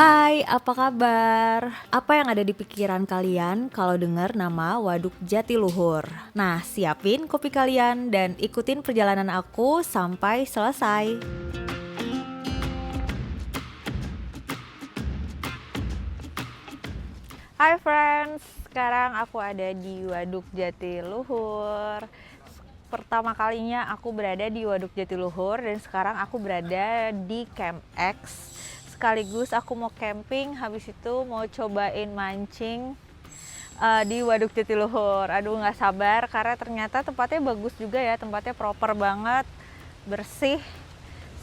Hai, apa kabar? Apa yang ada di pikiran kalian kalau dengar nama Waduk Jatiluhur? Nah, siapin kopi kalian dan ikutin perjalanan aku sampai selesai. Hai friends, sekarang aku ada di Waduk Jatiluhur. Pertama kalinya aku berada di Waduk Jatiluhur dan sekarang aku berada di Camp X. Sekaligus aku mau camping, habis itu mau cobain mancing di Waduk Jatiluhur. Aduh, nggak sabar karena ternyata tempatnya bagus juga ya, tempatnya proper banget, bersih.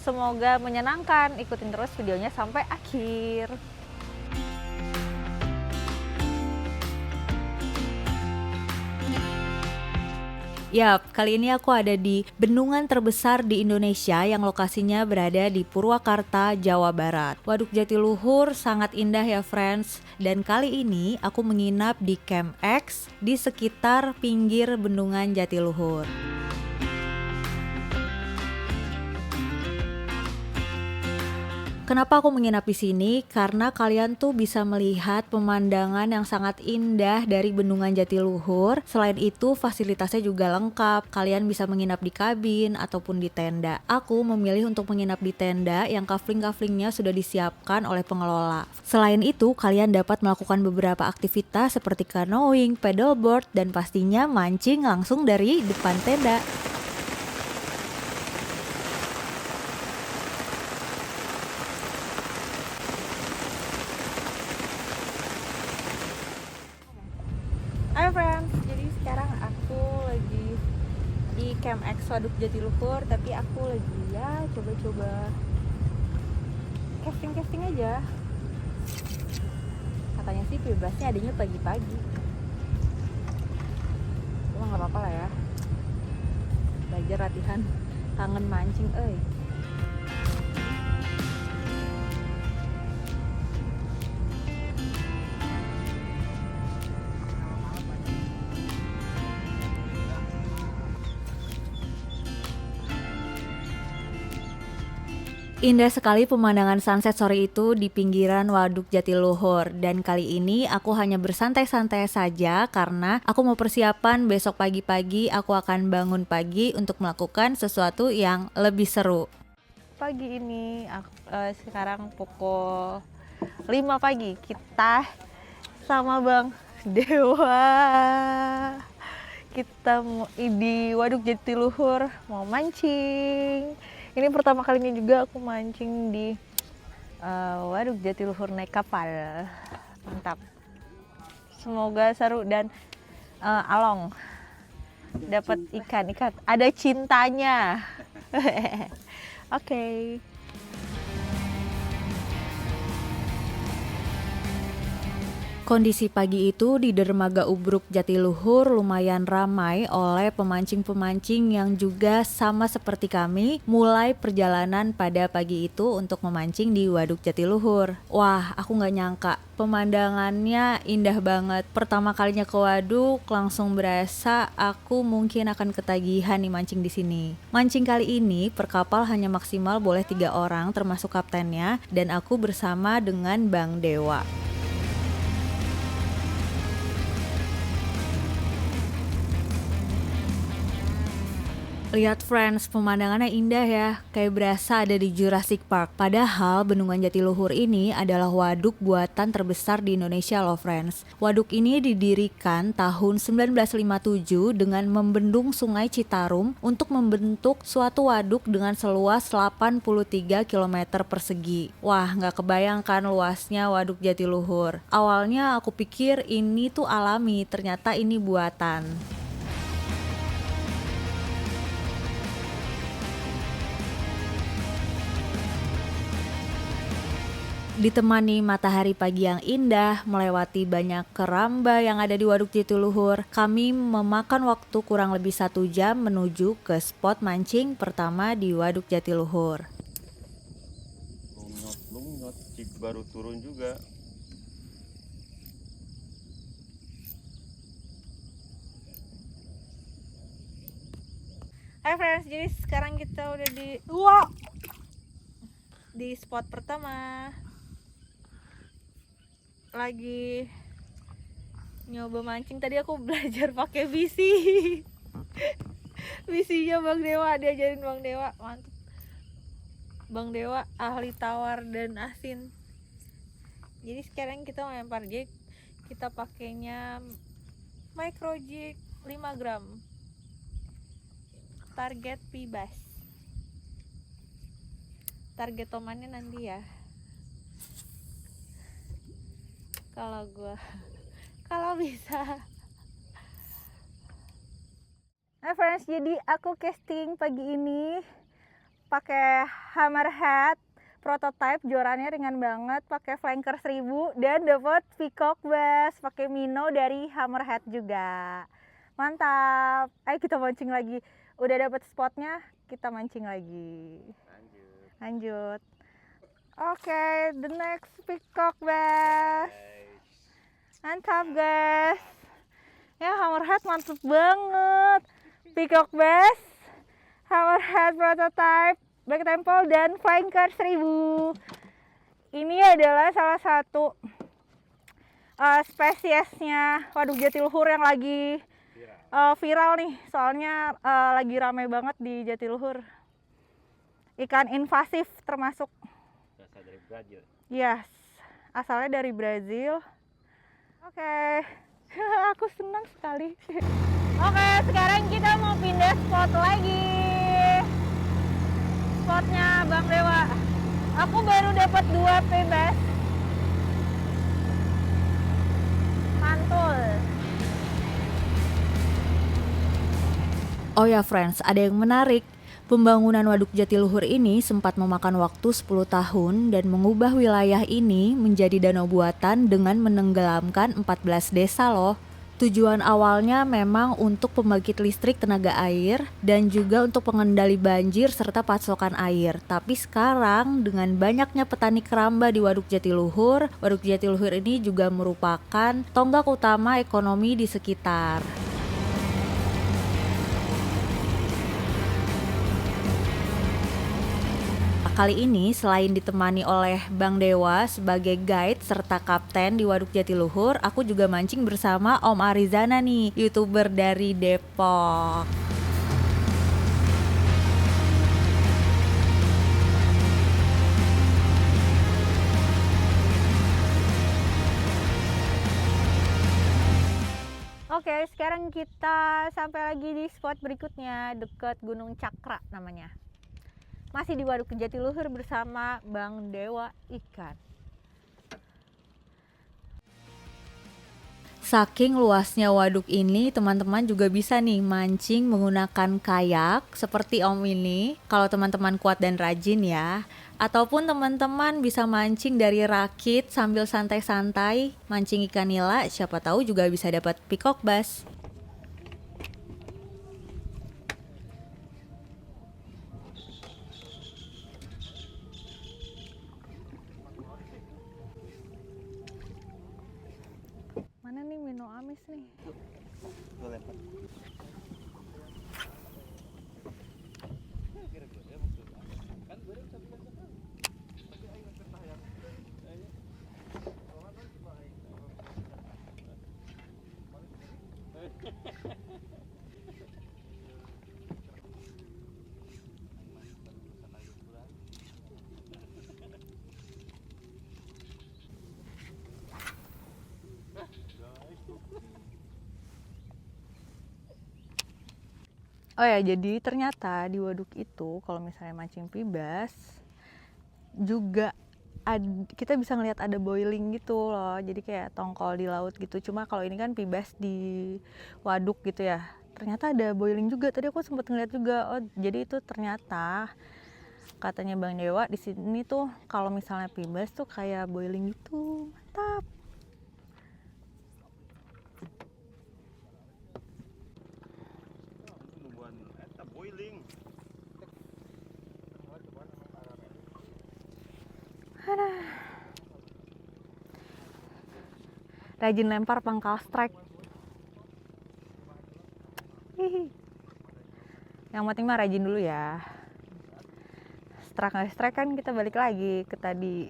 Semoga menyenangkan, ikutin terus videonya sampai akhir. Yap, kali ini aku ada di bendungan terbesar di Indonesia yang lokasinya berada di Purwakarta, Jawa Barat. Waduk Jatiluhur sangat indah ya friends, dan kali ini aku menginap di Camp X di sekitar pinggir bendungan Jatiluhur. Kenapa aku menginap di sini? Karena kalian tuh bisa melihat pemandangan yang sangat indah dari bendungan Jatiluhur. Selain itu, fasilitasnya juga lengkap. Kalian bisa menginap di kabin ataupun di tenda. Aku memilih untuk menginap di tenda yang kafling-kaflingnya sudah disiapkan oleh pengelola. Selain itu, kalian dapat melakukan beberapa aktivitas seperti canoeing, paddleboard, dan pastinya mancing langsung dari depan tenda. Hai friends, jadi sekarang aku lagi di Camp X Waduk Jatiluhur, tapi aku lagi ya coba-coba casting aja. Katanya sih bebasnya adanya pagi-pagi, cuma nggak apa-apa lah ya, belajar latihan, kangen mancing, Indah sekali pemandangan sunset sore itu di pinggiran Waduk Jatiluhur. Dan kali ini aku hanya bersantai-santai saja karena aku mau persiapan besok pagi-pagi aku akan bangun pagi untuk melakukan sesuatu yang lebih seru. Pagi ini sekarang pukul 5 pagi kita sama Bang Dewa. Kita mau di Waduk Jatiluhur mau mancing. Ini pertama kalinya juga aku mancing di Waduk Jatiluhur naik kapal. Mantap. Semoga seru dan along. Dapat ikan. Ada cintanya. Oke. Kondisi pagi itu di dermaga Ubruk Jatiluhur lumayan ramai oleh pemancing-pemancing yang juga sama seperti kami mulai perjalanan pada pagi itu untuk memancing di Waduk Jatiluhur. Wah, aku nggak nyangka pemandangannya indah banget. Pertama kalinya ke waduk langsung berasa aku mungkin akan ketagihan nih mancing di sini. Mancing kali ini per kapal hanya maksimal boleh 3 orang termasuk kaptennya, dan aku bersama dengan Bang Dewa. Lihat friends, pemandangannya indah ya, kayak berasa ada di Jurassic Park. Padahal bendungan Jatiluhur ini adalah waduk buatan terbesar di Indonesia loh friends. Waduk ini didirikan tahun 1957 dengan membendung sungai Citarum untuk membentuk suatu waduk dengan seluas 83 km persegi. Wah, nggak kebayangkan luasnya Waduk Jatiluhur. Awalnya aku pikir ini tuh alami, ternyata ini buatan. Ditemani matahari pagi yang indah, melewati banyak keramba yang ada di Waduk Jatiluhur, kami memakan waktu kurang lebih 1 jam menuju ke spot mancing pertama di Waduk Jatiluhur. Lungot, baru turun juga. Hai friends, jadi sekarang kita udah di spot pertama. lagi nyoba mancing. Tadi aku belajar pakai bisi. Bisinya Bang Dewa, diajarin Bang Dewa, mantap. Bang Dewa ahli tawar dan asin. Jadi sekarang kita melempar jig, kita pakainya micro jig 5 gram. Target pibas. Target tomannya nanti ya. Kalau bisa. Nah friends, jadi aku casting pagi ini pakai hammerhead prototype, jorannya ringan banget, pakai flanker 1000 dan dapat peacock bass, pakai minnow dari hammerhead juga. Mantap. Ayo kita mancing lagi. Udah dapat spotnya, kita mancing lagi. Lanjut. Oke, the next peacock bass. Mantap guys. Ya, hammerhead mantap banget. Peacock bass, hammerhead prototype, black temple dan flanker 1000. Ini adalah salah satu spesiesnya waduk jatiluhur yang lagi viral nih. Soalnya lagi ramai banget di jatiluhur. Ikan invasif termasuk. Asal dari Brazil. Yes, asalnya dari Brazil. Oke. Aku senang sekali. Oke, sekarang kita mau pindah spot lagi. Spotnya Bang Dewa. Aku baru dapat 2 pebas. Mantul. Oh ya friends, ada yang menarik. Pembangunan Waduk Jatiluhur ini sempat memakan waktu 10 tahun dan mengubah wilayah ini menjadi danau buatan dengan menenggelamkan 14 desa loh. Tujuan awalnya memang untuk pembangkit listrik tenaga air dan juga untuk pengendali banjir serta pasokan air. Tapi sekarang dengan banyaknya petani keramba di Waduk Jatiluhur ini juga merupakan tonggak utama ekonomi di sekitar. Kali ini selain ditemani oleh Bang Dewa sebagai guide serta kapten di Waduk Jatiluhur, aku juga mancing bersama Om Arizana nih, YouTuber dari Depok. Oke, sekarang kita sampai lagi di spot berikutnya, dekat Gunung Cakra namanya. Masih di Waduk Jatiluhur bersama Bang Dewa Ikan. Saking luasnya waduk ini, teman-teman juga bisa nih mancing menggunakan kayak seperti Om ini. Kalau teman-teman kuat dan rajin ya. Ataupun teman-teman bisa mancing dari rakit sambil santai-santai mancing ikan nila, siapa tahu juga bisa dapat peacock bass. Mana nih minnow amis nih? Gue lempar. Oh ya, jadi ternyata di waduk itu kalau misalnya mancing pibas juga kita bisa ngelihat ada boiling gitu loh. Jadi kayak tongkol di laut gitu. Cuma kalau ini kan pibas di waduk gitu ya. Ternyata ada boiling juga. Tadi aku sempat ngeliat juga. Oh, jadi itu ternyata katanya Bang Dewa di sini tuh kalau misalnya pibas tuh kayak boiling gitu. Mantap. Boiling. Rajin lempar pangkal strike. Hihi. Yang penting mah rajin dulu ya. Strike kan kita balik lagi ke tadi.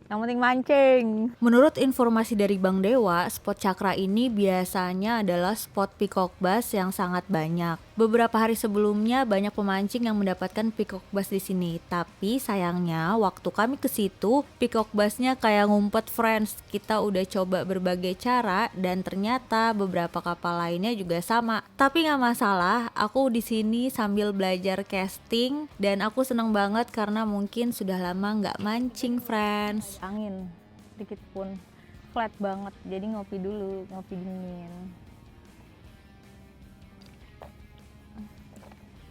Yang penting mancing. Menurut informasi dari Bang Dewa, spot Cakra ini biasanya adalah spot peacock bass yang sangat banyak. Beberapa hari sebelumnya banyak pemancing yang mendapatkan peacock bass di sini, tapi sayangnya waktu kami ke situ peacock bassnya kayak ngumpet friends. Kita udah coba berbagai cara dan ternyata beberapa kapal lainnya juga sama. Tapi nggak masalah, aku di sini sambil belajar casting dan aku seneng banget karena mungkin sudah lama nggak mancing friends. Angin dikit pun flat banget, jadi ngopi dulu, ngopi dingin.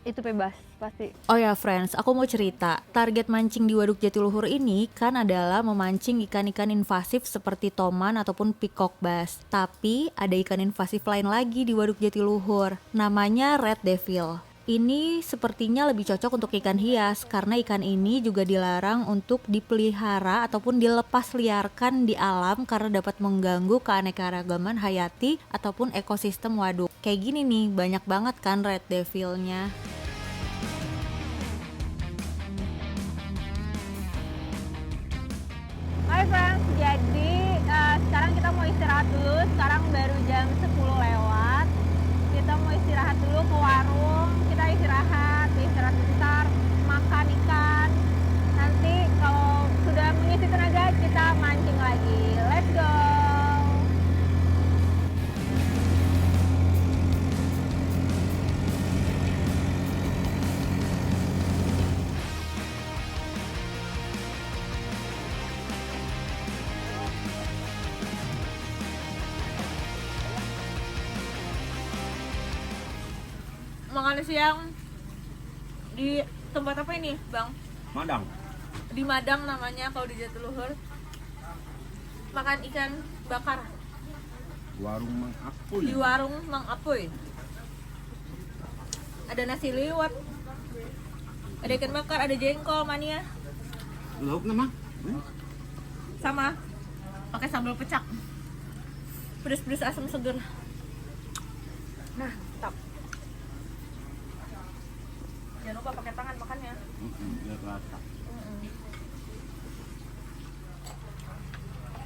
Itu bebas pasti. Oh ya friends, aku mau cerita. Target mancing di Waduk Jatiluhur ini kan adalah memancing ikan-ikan invasif seperti toman ataupun peacock bass. Tapi ada ikan invasif lain lagi di Waduk Jatiluhur, namanya red devil. Ini sepertinya lebih cocok untuk ikan hias karena ikan ini juga dilarang untuk dipelihara ataupun dilepas liarkan di alam karena dapat mengganggu keanekaragaman hayati ataupun ekosistem waduk. Kayak gini nih, banyak banget kan red devilnya. Hai friends, jadi sekarang kita mau istirahat dulu. Sekarang baru jam 10 lewat. Kita mau istirahat dulu ke warung. Kita istirahat bentar, makan ikan. Nanti kalau sudah mengisi tenaga, kita mancing lagi. Let's go! Makan siang di tempat apa ini, Bang? Madang. Di Madang namanya kalau di Jatiluhur. Makan ikan bakar Warung Mang Apuy. di warung Mang Apuy. Ada nasi liwet, ada ikan bakar, ada jengkol mania, Lauk nama? sama pakai sambal pecak. Pedes-pedes asam seger. Nah, tetap. Jangan lupa pakai tangan makannya. Biar rata.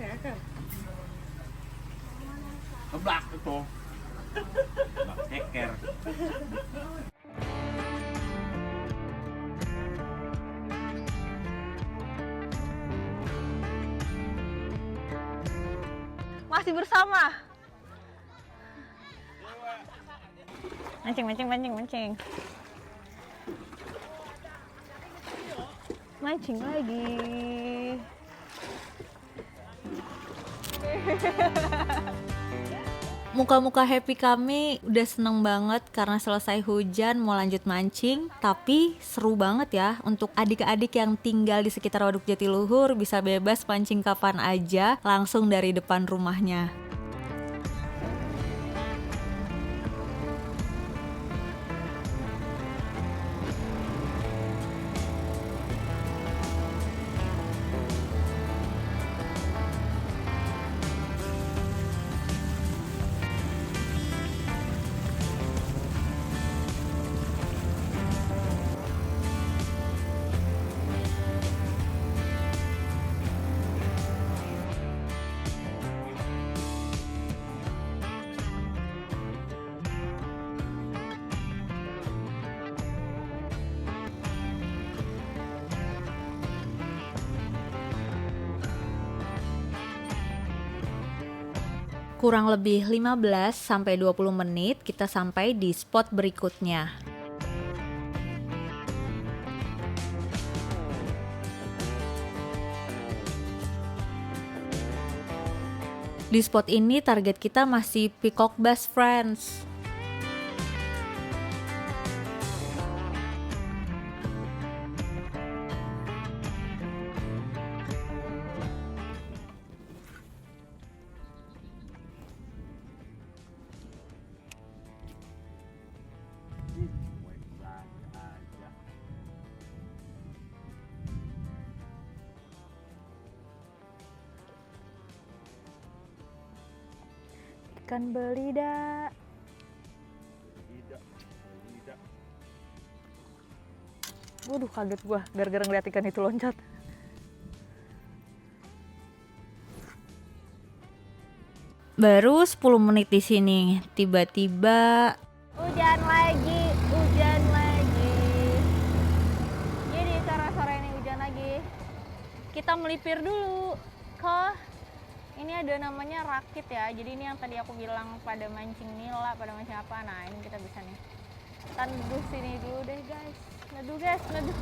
Oke. Keblak itu. Keblak ceker. Masih bersama. Mancing. Mancing lagi. Muka-muka happy kami udah seneng banget karena selesai hujan mau lanjut mancing. Tapi seru banget ya untuk adik-adik yang tinggal di sekitar Waduk Jatiluhur bisa bebas mancing kapan aja langsung dari depan rumahnya. Kurang lebih 15-20 menit kita sampai di spot berikutnya. Di spot ini target kita masih peacock bass friends. Ikan belida. Waduh, kaget gua gara-gara ngeliat ikan itu loncat. Baru 10 menit di sini, tiba-tiba Hujan lagi, hujan lagi. Jadi karena sore ini hujan lagi, kita melipir dulu ke ini ada namanya rakit ya. Jadi ini yang tadi aku bilang pada mancing nila, pada mancing apa. Nah ini kita bisa nih. Kita neduh sini dulu deh guys. Neduh guys, neduh.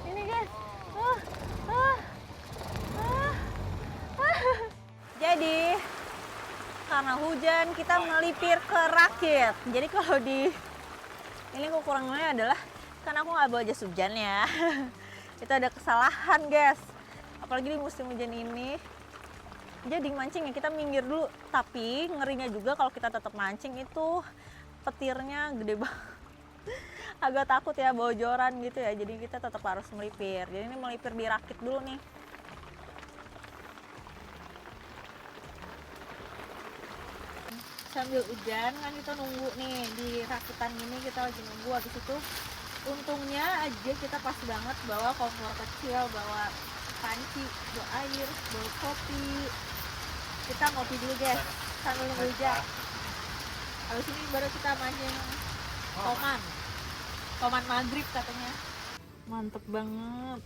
Ini guys. Jadi karena hujan kita melipir ke rakit. Jadi kalau di ini kekurangannya adalah karena aku nggak bawa jas hujan ya. Itu ada kesalahan guys. Apalagi di musim hujan ini. Jadi mancingnya kita minggir dulu. Tapi ngerinya juga kalau kita tetap mancing itu petirnya gede banget. Agak takut ya bojoran gitu ya. Jadi kita tetap harus melipir. Jadi ini melipir di rakit dulu nih. Sambil hujan kan kita nunggu nih di rakitan ini, kita lagi nunggu. Habis itu untungnya aja kita pas banget bawa kompor kecil, bawa panci, bawa air, bawa kopi. Kita ngopi dulu guys sambil nunggu hujan. Habis ini baru kita mancing toman maghrib katanya. Mantep banget.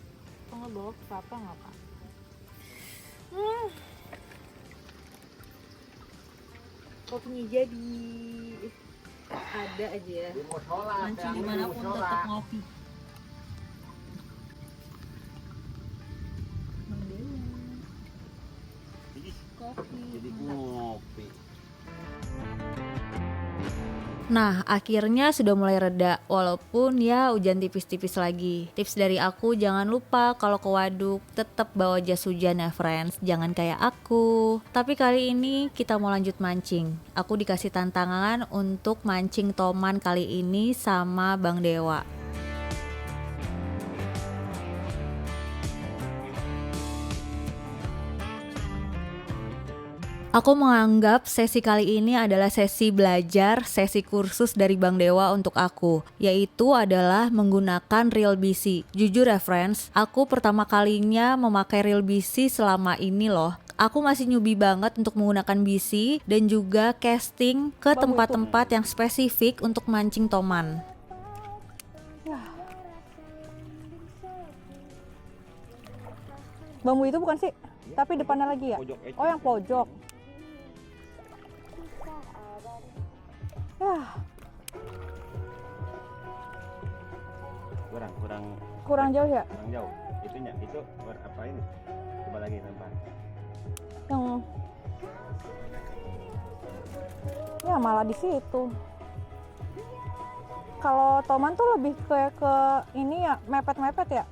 Kok nggak bawa apa nggak Pak? Kopinya jadi ada aja ya. Mancing dimanapun tetap ngopi. Kopi. Jadi ngopi. Nah, akhirnya sudah mulai reda, walaupun ya hujan tipis-tipis lagi. Tips dari aku, jangan lupa kalau ke waduk tetap bawa jas hujan ya friends, jangan kayak aku. Tapi kali ini kita mau lanjut mancing. Aku dikasih tantangan untuk mancing toman kali ini sama Bang Dewa. Aku menganggap sesi kali ini adalah sesi belajar, sesi kursus dari Bang Dewa untuk aku, yaitu adalah menggunakan reel BC. Jujur ya friends, aku pertama kalinya memakai reel BC selama ini loh. Aku masih newbie banget untuk menggunakan BC dan juga casting ke tempat-tempat yang spesifik untuk mancing toman. Bambu itu bukan sih, tapi depannya lagi ya? Oh yang pojok. Kurang jauh ya? Kurang jauh. Itunya itu apa ini? Coba lagi lempar. Yang ya malah di situ. Kalau toman tuh lebih ke ini ya, mepet-mepet ya.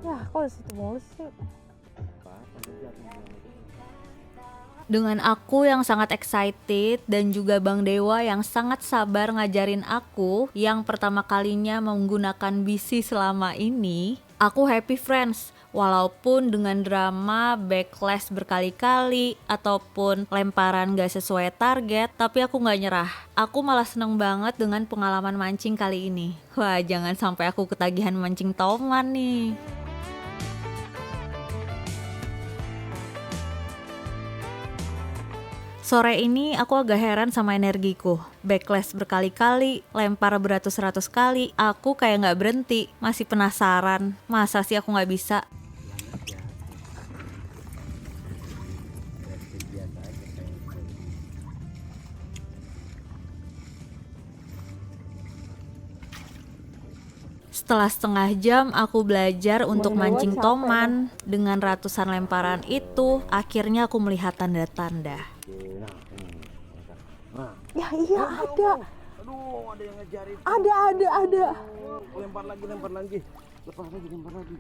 Ya, kok di situ mulu sih? Dengan aku yang sangat excited dan juga Bang Dewa yang sangat sabar ngajarin aku yang pertama kalinya menggunakan BC selama ini, aku happy friends. Walaupun dengan drama backlash berkali-kali ataupun lemparan gak sesuai target, tapi aku gak nyerah. Aku malah seneng banget dengan pengalaman mancing kali ini. Wah, jangan sampai aku ketagihan mancing toman nih. Sore ini aku agak heran sama energiku. Backlash berkali-kali, lempar beratus-ratus kali, aku kayak gak berhenti. Masih penasaran, masa sih aku gak bisa? Setelah setengah jam aku belajar untuk mancing toman dengan ratusan lemparan itu, akhirnya aku melihat tanda-tanda. Ya iya ada. Aduh, ada yang ngejarin. Ada. Lempar lagi. Lepas lagi, lempar lagi.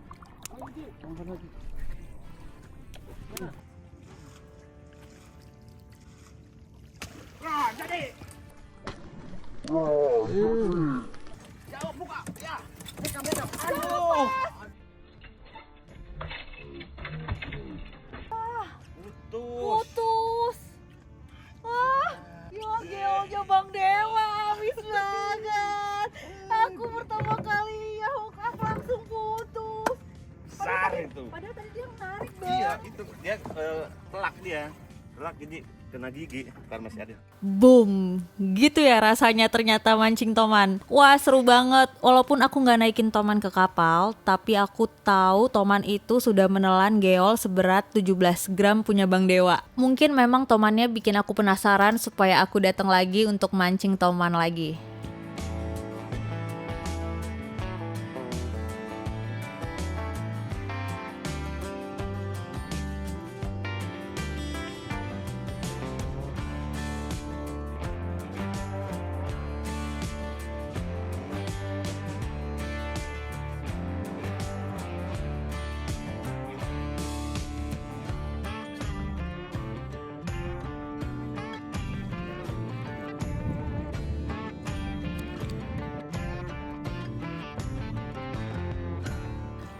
Nah, jadi. Jauh buka. Ya. Buka. Aduh. Putus. Yoga Bang Dewa habis banget. Aku pertama kali ya hook up langsung putus. Besar itu. Padahal tadi dia itu dia telak jadi kena gigi karena masih ada. Boom, gitu ya rasanya ternyata mancing toman. Wah seru banget, walaupun aku nggak naikin toman ke kapal, tapi aku tahu toman itu sudah menelan geol seberat 17 gram punya Bang Dewa. Mungkin memang tomannya bikin aku penasaran supaya aku datang lagi untuk mancing toman lagi.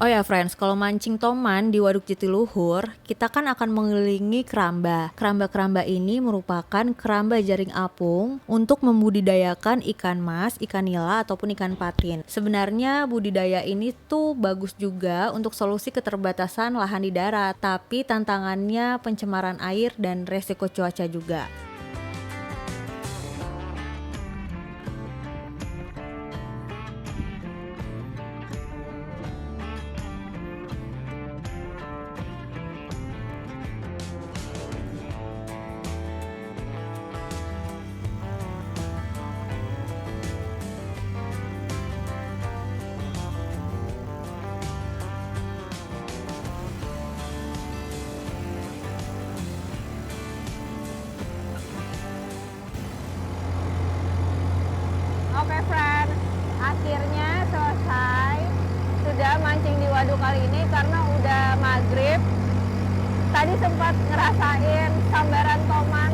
Oh ya friends, kalau mancing toman di Waduk Jatiluhur, kita kan akan mengelilingi keramba. Keramba-keramba ini merupakan keramba jaring apung untuk membudidayakan ikan mas, ikan nila, ataupun ikan patin. Sebenarnya budidaya ini tuh bagus juga untuk solusi keterbatasan lahan di darat, tapi tantangannya pencemaran air dan resiko cuaca juga. Oke friends, akhirnya selesai. Sudah mancing di waduk kali ini karena udah maghrib. Tadi sempat ngerasain sambaran toman